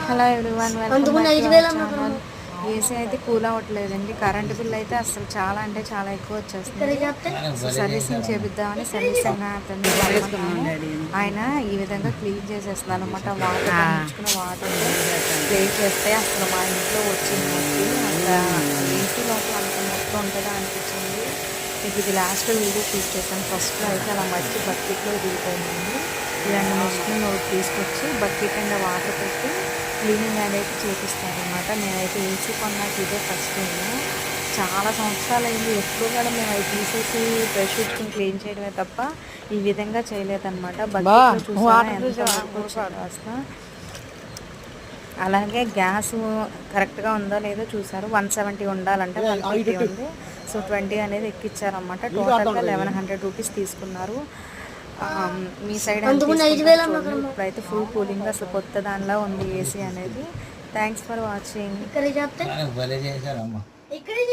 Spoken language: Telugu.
Hello everyone, welcome back to our channel. AC అయితే కూల్ అవ్వట్లేదండి. కరెంట్ బిల్ అయితే అసలు చాలా అంటే చాలా ఎక్కువ వచ్చేస్తుంది. సో సర్వీసింగ్ చేపిద్దామని సర్వీసింగ్ అతను ఆయన ఈ విధంగా క్లీన్ చేసేస్తున్నాను అనమాట. వాటర్ పంపించుకున్న వాటర్ క్లీన్ చేస్తే అసలు మా ఇంట్లో వచ్చింది అసలు ఏసీ లోపల అంత మొత్తం ఉంటుందా అనిపించింది. మీకు ఇది లాస్ట్ వీడియో తీసేసాను. ఫస్ట్లో అయితే అలా మట్టి బకెట్లో దిగిపోయింది. ఇలాంటి మిషన్ తీసుకొచ్చి బకెట్ అండ్ వాటర్ పెట్టి క్లీనింగ్ అనేది చేపిస్తారనమాట. నేనైతే ఏసీ కొన్నాక ఇదే ఫస్ట్ టైం. చాలా సంవత్సరాలు అయింది. ఎప్పుడు కూడా మేము అవి తీసేసి బ్రష్ ఇచ్చుకుని క్లీన్ చేయడమే తప్ప ఈ విధంగా చేయలేదన్నమాట. బకెట్లో చూసారా. అలాగే గ్యాస్ కరెక్ట్గా ఉందో లేదో చూసారు. 170 ఉండాలంటే 150 ఉంది. సో 20 అనేది ఎక్కిచ్చారన్నమాట. టోటల్గా 1100 రూపీస్ తీసుకున్నారు. మీ సైడ్ ఇప్పుడైతే ఫుల్ కూలింగ్ అసలు కొత్త దానిలా ఉంది ఏసీ అనేది. Thanks for watching.